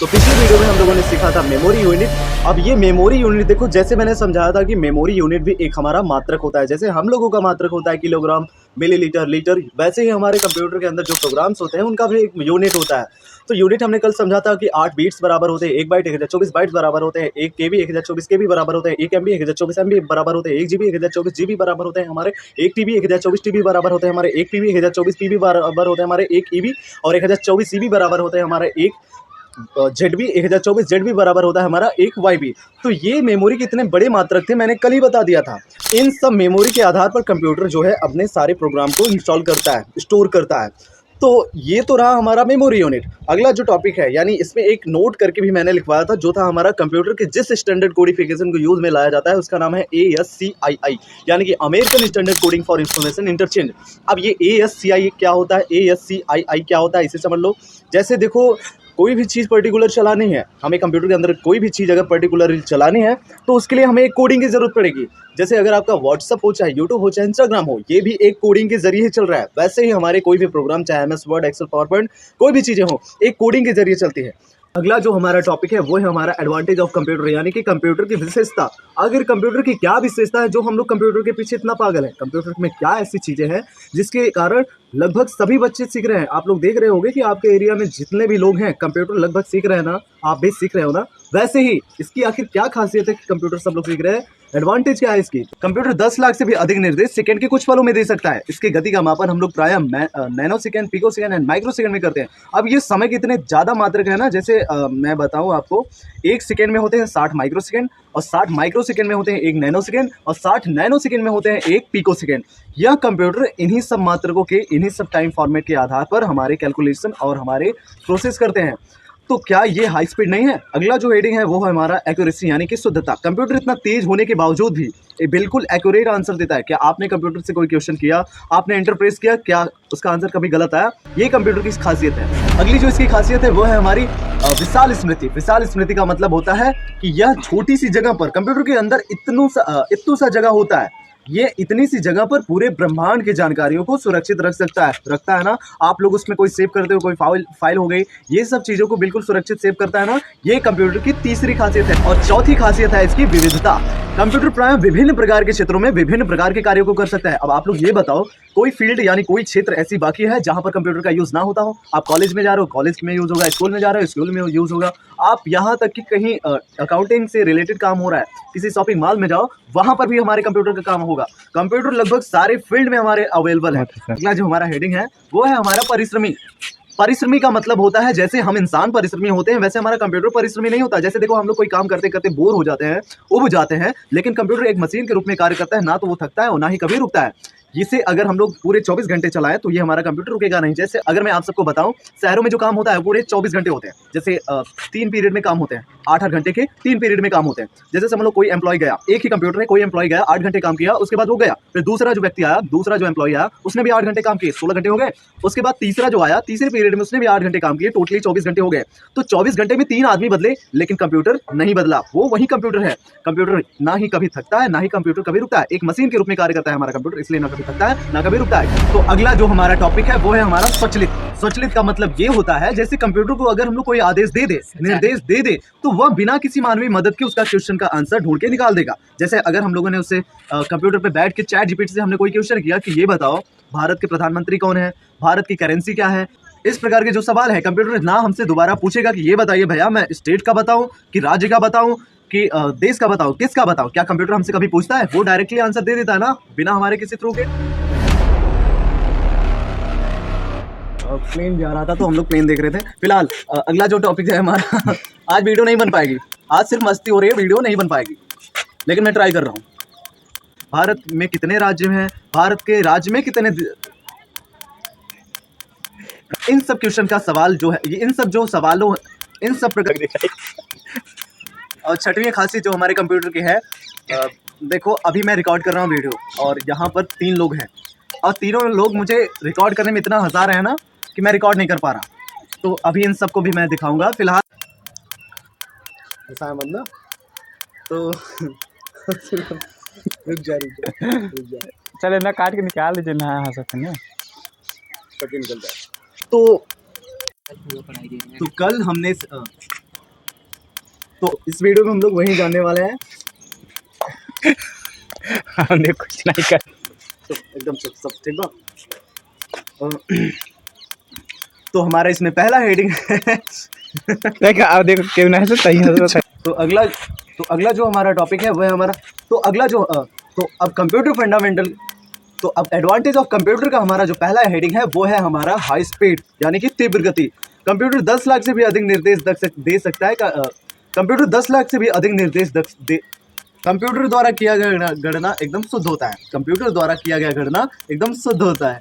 तो पिछले वीडियो में हम लोगों ने सीखा था मेमोरी यूनिट। अब ये मेमोरी यूनिट देखो, जैसे मैंने समझाया था कि मेमोरी यूनिट भी एक हमारा मात्रक होता है। जैसे हम लोगों का मात्रक होता है किलोग्राम, मिलीलीटर, लीटर, वैसे ही हमारे कंप्यूटर के अंदर जो प्रोग्राम्स होते हैं उनका भी एक यूनिट होता है। तो यूनिट हमने कल समझा था कि 8 बीट्स बराबर होते हैं 1 बाइट, 1024 बाइट्स बराबर होते हैं 1 केबी, 1024 केबी बराबर होते हैं 1 एमबी, 1024 एमबी बराबर होते हैं 1 जीबी, 1024 जीबी बराबर होते हैं हमारे 1 टीबी, 1024 टीबी बराबर होते हैं हमारे 1 पीबी, 1024 पीबी बराबर होते हैं हमारे 1 ईबी, और 1024 सीबी बराबर होते हैं हमारे 1 जेडबी, 1024 जेडबी बराबर होता है हमारा 1 वाईबी। तो ये मेमोरी के इतने बड़े मात्रक थे, मैंने कल ही बता दिया था। इन सब मेमोरी के आधार पर कंप्यूटर जो है अपने सारे प्रोग्राम को इंस्टॉल करता है, स्टोर करता है। तो ये तो रहा हमारा मेमोरी यूनिट। अगला जो टॉपिक है, यानी इसमें एक नोट करके भी मैंने लिखवाया था, जो था हमारा कंप्यूटर के जिस स्टैंडर्ड कोडिफिकेशन को यूज में लाया जाता है उसका नाम है ASCII, यानी कि American standard coding for information interchange. अब ये ASCII क्या होता है, ASCII क्या होता है, इसे समझ लो। जैसे देखो, कोई भी चीज़ पर्टिकुलर चलानी है, हमें कंप्यूटर के अंदर कोई भी चीज़ अगर पर्टिकुलर चलानी है तो उसके लिए हमें एक कोडिंग की ज़रूरत पड़ेगी। जैसे अगर आपका व्हाट्सअप हो, चाहे यूट्यूब हो, चाहे इंस्टाग्राम हो, ये भी एक कोडिंग के जरिए ही चल रहा है। वैसे ही हमारे कोई भी प्रोग्राम, चाहे MS Word, Excel, PowerPoint, कोई भी चीज़ें हो, एक कोडिंग के जरिए चलती है। अगला जो हमारा टॉपिक है वो है हमारा एडवांटेज ऑफ कंप्यूटर, यानी कि कंप्यूटर की विशेषता। अगर कंप्यूटर की क्या विशेषता है जो हम लोग कंप्यूटर के पीछे इतना पागल है, कंप्यूटर में क्या ऐसी चीज़ें हैं जिसके कारण लगभग सभी बच्चे सीख रहे हैं। आप लोग देख रहे होंगे कि आपके एरिया में जितने भी लोग हैं कंप्यूटर लगभग सीख रहे हैं ना, आप भी सीख रहे हो ना। वैसे ही इसकी आखिर क्या खासियत है कि कंप्यूटर सब लोग सीख रहे हैं, एडवांटेज क्या है इसकी? कंप्यूटर 10 लाख से भी अधिक निर्देश सेकंड के कुछ पलों में दे सकता है। इसकी गति का मापन हम लोग प्रायः nanosecond, picosecond and microsecond में करते हैं। अब ये समय के इतने ज़्यादा मात्रक है ना, जैसे मैं बताऊँ आपको, 1 सेकंड में होते हैं 60 माइक्रो सेकंड, और 60 माइक्रो सेकंड में होते हैं 1 नैनो सेकंड, और 60 नैनो सेकंड में होते हैं 1 पिको सेकंड। यह कंप्यूटर इन्हीं सब मात्रकों के, इन्हीं सब टाइम फॉर्मेट के आधार पर हमारे कैलकुलेशन और हमारे प्रोसेस करते हैं। तो क्या ये हाई स्पीड नहीं है? अगला जो हेडिंग है वो है हमारा एक्यूरेसी, यानी कि शुद्धता। कंप्यूटर इतना तेज होने के बावजूद भी ये बिल्कुल एक्यूरेट आंसर देता है। क्या आपने कंप्यूटर से कोई क्वेश्चन किया, आपने इंटरप्रेस किया, क्या उसका आंसर कभी गलत आया? ये कंप्यूटर की खासियत है। अगली जो इसकी खासियत है वो है हमारी विशाल स्मृति। विशाल स्मृति का मतलब होता है कि यह छोटी सी जगह पर, कंप्यूटर के अंदर इतनू सा जगह होता है, ये इतनी सी जगह पर पूरे ब्रह्मांड की जानकारियों को सुरक्षित रखता है ना। आप लोग उसमें कोई सेव करते हो, कोई फाइल हो गई, ये सब चीज़ों को बिल्कुल सुरक्षित सेव करता है ना। ये कंप्यूटर की तीसरी खासियत है। और चौथी खासियत है इसकी विविधता। कंप्यूटर प्राय विभिन्न प्रकार के क्षेत्रों में विभिन्न प्रकार के कार्यों को कर सकता है। अब आप लोग ये बताओ, कोई फील्ड यानी कोई क्षेत्र ऐसी बाकी है जहां पर कंप्यूटर का यूज ना होता हो? आप कॉलेज में जा रहे हो, कॉलेज में यूज होगा, स्कूल में जा रहे हो, स्कूल में यूज होगा। आप यहाँ तक कि कहीं अकाउंटिंग से रिलेटेड काम हो रहा है, किसी शॉपिंग मॉल में जाओ, वहां पर भी हमारे कंप्यूटर का काम होगा। कंप्यूटर लगभग सारे फील्ड में हमारे अवेलेबल है। अगला जो हमारा हेडिंग है वो है हमारा परिश्रमी। परिश्रमी का मतलब होता है, जैसे हम इंसान परिश्रमी होते हैं वैसे हमारा कंप्यूटर परिश्रमी नहीं होता। जैसे देखो, हम लोग कोई काम करते करते बोर हो जाते हैं, उब जाते हैं, लेकिन कंप्यूटर एक मशीन के रूप में कार्य करता है, ना तो वो थकता है और ना ही कभी रुकता है। इसे अगर हम लोग पूरे 24 घंटे चलाएं तो ये हमारा कंप्यूटर रुकेगा नहीं। जैसे अगर मैं आप सबको बताऊं, शहरों में जो काम होता है पूरे 24 घंटे होते हैं। जैसे 3 पीरियड में काम होते हैं, 8-8 घंटे के 3 पीरियड में काम होते हैं। जैसे समझ लो कोई एम्प्लॉय गया, एक ही कंप्यूटर है, कोई एम्प्लॉय गया 8 घंटे काम किया, उसके बाद वो गया, फिर दूसरा जो व्यक्ति आया, दूसरा जो एम्प्लॉय आया, उसने भी 8 घंटे काम किए, 16 घंटे हो गए। उसके बाद तीसरा जो आया, तीसरे पीरियड में उसने भी 8 घंटे काम किए, टोटली 24 घंटे हो गए। तो 24 घंटे में 3 आदमी बदले, लेकिन कंप्यूटर नहीं बदला, वो वही कंप्यूटर है। कंप्यूटर ना ही कभी थकता है, ना ही कंप्यूटर कभी रुकता है। एक मशीन के रूप में कार्य करता है हमारा कंप्यूटर, इसलिए ना कभी थकता है, ना कभी रुकता है। तो अगला जो हमारा टॉपिक है वो है हमारा स्वचालित। स्वचालित का मतलब ये होता है, जैसे कंप्यूटर को अगर हम लोग कोई आदेश दे दे, निर्देश दे दे, तो वह बिना किसी मानवीय मदद के उसका क्वेश्चन का आंसर ढूंढ के निकाल देगा। जैसे अगर हम लोगों ने उससे कंप्यूटर पे बैठ के चैट जीपीटी से हमने कोई क्वेश्चन किया कि ये बताओ भारत के प्रधानमंत्री कौन है, भारत की करेंसी क्या है, इस प्रकार के जो सवाल है, कंप्यूटर ना हमसे दोबारा पूछेगा कि ये बताइए भैया, मैं स्टेट का बताऊं कि राज्य का बताऊं कि देश का बताऊं, किसका बताऊं? क्या कंप्यूटर हमसे कभी पूछता है? वो डायरेक्टली आंसर दे देता है ना, बिना हमारे किसी थ्रू के। प्लेन जा रहा था तो हम लोग प्लेन देख रहे थे। फिलहाल अगला जो टॉपिक है हमारा, आज वीडियो नहीं बन पाएगी, आज सिर्फ मस्ती हो रही है, वीडियो नहीं बन पाएगी, लेकिन मैं ट्राई कर रहा हूँ। भारत में कितने राज्य हैं? भारत के राज्य में कितने? इन सब क्वेश्चन का सवाल जो है, इन सब जो सवालों, इन सब प्रकार। और छठवीं खासियत जो हमारे कंप्यूटर की है, देखो अभी मैं रिकॉर्ड कर रहा हूँ वीडियो, और यहाँ पर 3 लोग हैं, और तीनों लोग मुझे रिकॉर्ड करने में इतना हंसा रहे हैं ना कि मैं रिकॉर्ड नहीं कर पा रहा। तो अभी इन सबको भी मैं दिखाऊंगा। फिलहाल ऐसा है मतलब, तो रुक जा। चल ना, काट के निकाल लीजिए ना, हंस सकते हैं, निकल जाए। तो कल हमने तो इस वीडियो में हम लोग वही जानने वाले हैं। हमने कुछ नहीं कर। तो एकदम सब ठीक बा। तो हमारा इसमें पहला हेडिंग है देखा अब देखो क्यों नहीं हंसता ही हंसता। तो अगला जो हमारा टॉपिक है वह हमारा तो अगला जो तो अब कंप्यूटर फंडामेंटल। तो अब एडवांटेज ऑफ कंप्यूटर का हमारा जो पहला हेडिंग है वो है हमारा हाई स्पीड यानी कि तीव्र गति। कंप्यूटर 10 लाख से भी अधिक निर्देश दे सकता है। कंप्यूटर 10 लाख से भी अधिक निर्देश कंप्यूटर द्वारा किया गया गणना एकदम शुद्ध होता है। कंप्यूटर द्वारा किया गया गणना एकदम शुद्ध होता है।